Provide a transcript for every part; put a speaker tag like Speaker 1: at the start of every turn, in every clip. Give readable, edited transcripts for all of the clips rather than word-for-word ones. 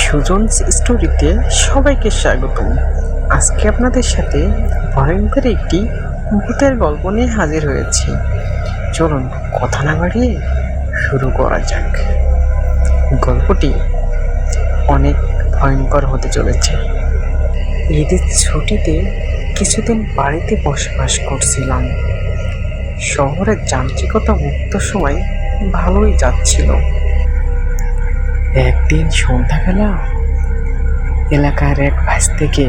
Speaker 1: সুজনস স্টোরিতে সবাইকে স্বাগতম। আজকে আপনাদের সাথে ভয়ঙ্কর একটি ভূতের গল্প নিয়ে হাজির হয়েছি। চলুন কথা না বাড়িয়ে শুরু করা যাক। গল্পটি অনেক ভয়ঙ্কর হতে চলেছে। ঈদের ছুটিতে কিছুদিন বাড়িতে বসবাস করছিলাম। শহরের যান্ত্রিকতা মুক্ত সময় ভালোই যাচ্ছিল। একদিন সন্ধ্যাবেলা এলাকার এক ভাস্তিকে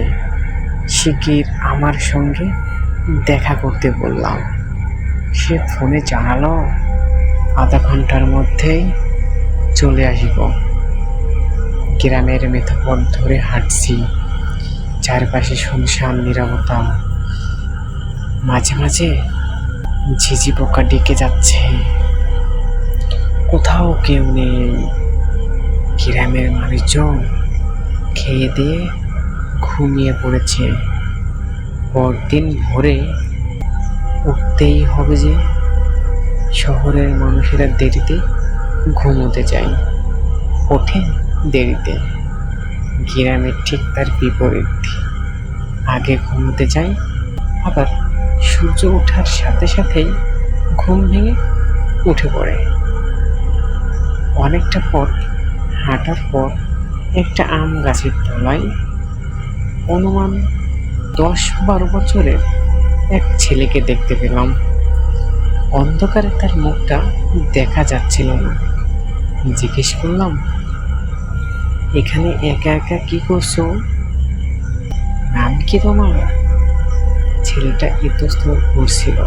Speaker 1: শিগগির আমার সঙ্গে দেখা করতে বললাম। সে ফোনে জানালো আধা ঘন্টার মধ্যেই চলে আসব। গ্রামের মেঠোপথ ধরে হাঁটছি, চারপাশে শুনশান নীরবতা, মাঝে মাঝে ঝিঝি পোকা ডেকে যাচ্ছে, কোথাও কেউ নেই। গ্রামের মানুষজন খেয়ে দিয়ে ঘুমিয়ে পড়েছে। পরদিন ভোরে উঠতেই হবে যে। শহরের মানুষেরা দেরিতে ঘুমোতে যায়, ওঠে দেরিতে। গ্রামের ঠিক তার বিপরীত, আগে ঘুমোতে যায়, আবার সূর্য ওঠার সাথে সাথেই ঘুম ভেঙে উঠে পড়ে। অনেকটা পথ হাঁটার পর একটা আম গাছের তলায় অনুমান 10-12 বছরের এক ছেলেকে দেখতে পেলাম। অন্ধকারে তার মুখটা দেখা যাচ্ছিল না। জিজ্ঞেস করলাম, এখানে একা একা কি করছো? নাম কি তোমার? ছেলেটা ইতস্তত করছিল।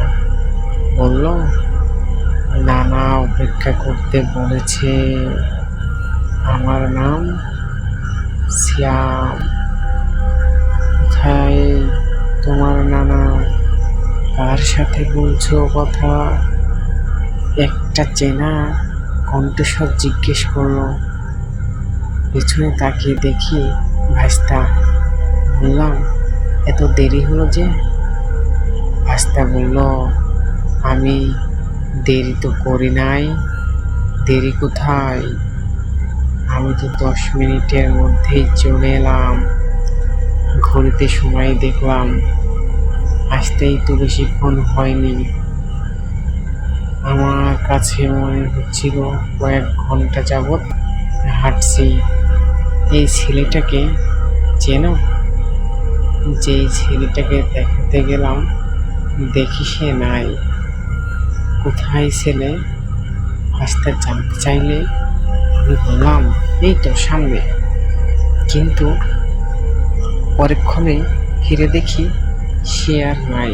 Speaker 1: বলল, নানা অপেক্ষা করতে বলেছে। আমার নাম শ্যাম। কোথায় তোমার নানা? কার সাথে বলছো কথা? একটা চেনা কণ্ঠস্বর জিজ্ঞেস করলো। পেছনে তাকিয়ে দেখি ভাস্তা। বললাম, এত দেরি হলো যে? ভাস্তা বলল, আমি দেরি তো করি নাই। দেরি কোথায়? আমি তো 10 মিনিটের মধ্যেই চলে এলাম। ঘড়িতে সময় দেখলাম, আসতেই তো বেশিক্ষণ হয়নি। আমার কাছে মনে হচ্ছিল কয়েক ঘন্টা যাবৎ হাঁটছি। এই ছেলেটাকে চেনো? যেই ছেলেটাকে দেখাতে গেলাম দেখি সে নাই। কোথায় ছেলে? ভাস্তা জানতে চাইলে আমি বললাম, এই তো সামনে। কিন্তু পরক্ষণে ফিরে দেখি সে আর নাই।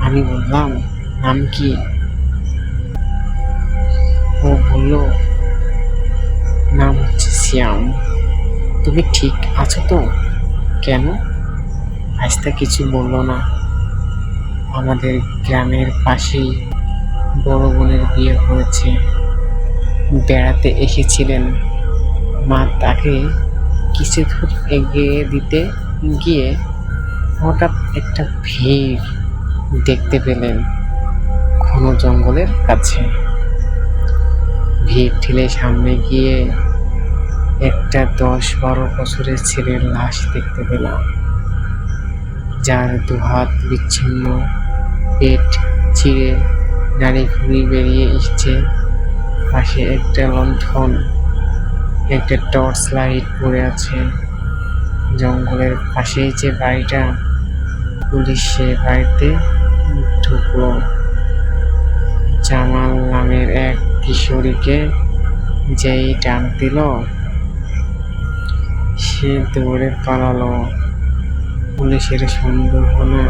Speaker 1: আমি বললাম, নাম কি? ও বলল, নাম হচ্ছে শ্যাম। তুমি ঠিক আছো তো? কেন? ভাস্তা কিছু বলল না। আমাদের গ্রামের পাশেই বড় বোনের বিয়ে হয়েছে। বেড়াতে এসেছিলেন। মা তাকে কিছু দূর এগিয়ে দিতে গিয়ে হঠাৎ একটা ভিড় দেখতে পেলেন ঘন জঙ্গলের কাছে। ভিড় ঠেলে সামনে গিয়ে একটা 10-12 বছরের ছেলের লাশ দেখতে পেলাম, যার দুহাত বিচ্ছিন্ন, পেট চিরে নাড়ি ভুঁড়ি বেরিয়ে এসছে। পাশে একটা লণ্ঠন, একটা টর্চ লাইট পড়ে আছে। জঙ্গলের পাশেই যে বাড়িটা, পুলিশ সে বাড়িতে ঢুকলো। জামাল নামের এক কিশোরীকে যেই ডাক দিল, সে দৌড়ে পালালো। পুলিশের সন্দেহ হলো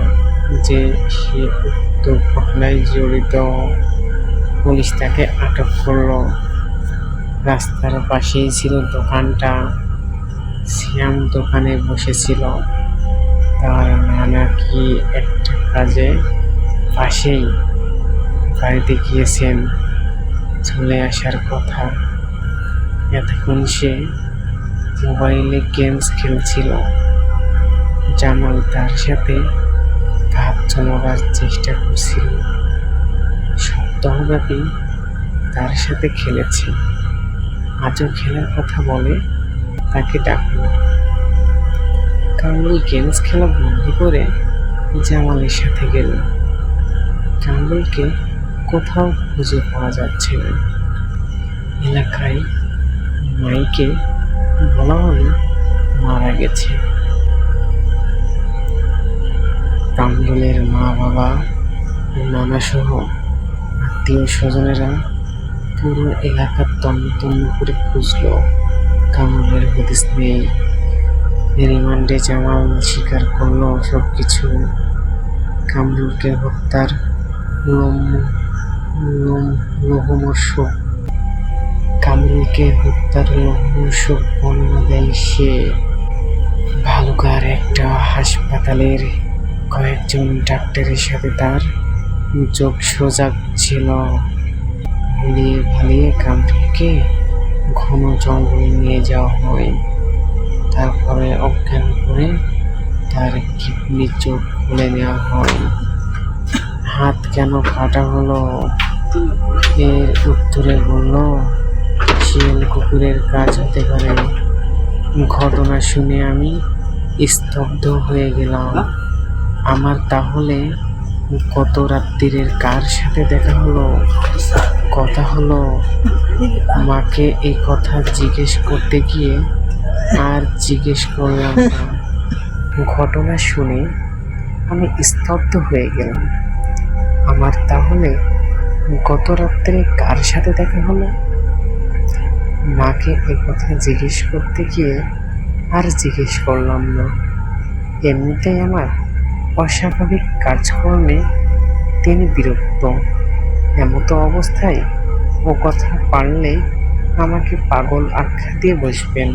Speaker 1: যে সে উক্ত ঘটনায় জড়িত। পুলিশ তাকে আটক করলো। রাস্তার পাশেই ছিল দোকানটা। শ্যাম দোকানে বসেছিল। তার নানা কি একটা কাজে পাশেই বাড়িতে গিয়েছেন, চলে আসার কথা। এতক্ষণ সে মোবাইলে গেমস খেলছিল। জামাল তার সাথে ভাব জমাবার চেষ্টা করছিল। সপ্তাহব্যাপী তার সাথে খেলেছে, আজও খেলার কথা বলে। তাকে ডাকলো। কামরুল গেমস খেলা বন্ধ করে জামালের সাথে গেল। কামরুলকে কোথাও খুঁজে পাওয়া যাচ্ছে না। এলাকায় মাইকে বলা হলো মারা গেছে। কামরুলের মা বাবা, নানা সহ আত্মীয় স্বজনেরা পুরো এলাকা তন্ন তন্ন করে খুঁজলো। কামরুলের হদিস নেই। রিমান্ডে জামাল স্বীকার করলো সবকিছু। কামরুলকে হত্যার লোমহর্ষ কামরুলকে হত্যার লোমহর্ষ বর্ণনা দেয় সে। ভালুকার একটা হাসপাতালের কয়েকজন ডাক্তারের সাথে তার যোগসাজশ ছিল। ভুলিয়ে ভালিয়ে কামরুলকে ঘন জঙ্গলে নিয়ে যাওয়া হয়। তারপরে অজ্ঞান করে তার কিডনি চোখ খুলে নেওয়া হয়। হাত কেন কাটা হলো এর উত্তরে বলল, শিয়াল কুকুরের কাজ হতে পারে। ঘটনা শুনে আমি স্তব্ধ হয়ে গেলাম। আমার তাহলে গত রাত্রির কার সাথে দেখা হলো, কথা হলো? মাকে এই কথা জিজ্ঞেস করতে গিয়ে আর জিজ্ঞেস করলাম না। ঘটনা শুনে আমি স্তব্ধ হয়ে গেলাম। আমার তাহলে গত রাত্রে কার সাথে দেখা হলো? মাকে এই কথা জিজ্ঞেস করতে গিয়ে আর জিজ্ঞেস করলাম না। এমনিতেই আমার অস্বাভাবিক কাজকর্মে তিনি বিরক্ত। এমতো অবস্থায় ও কথা পারলে আমাকে পাগল আখ্যা দিয়ে বসবেন।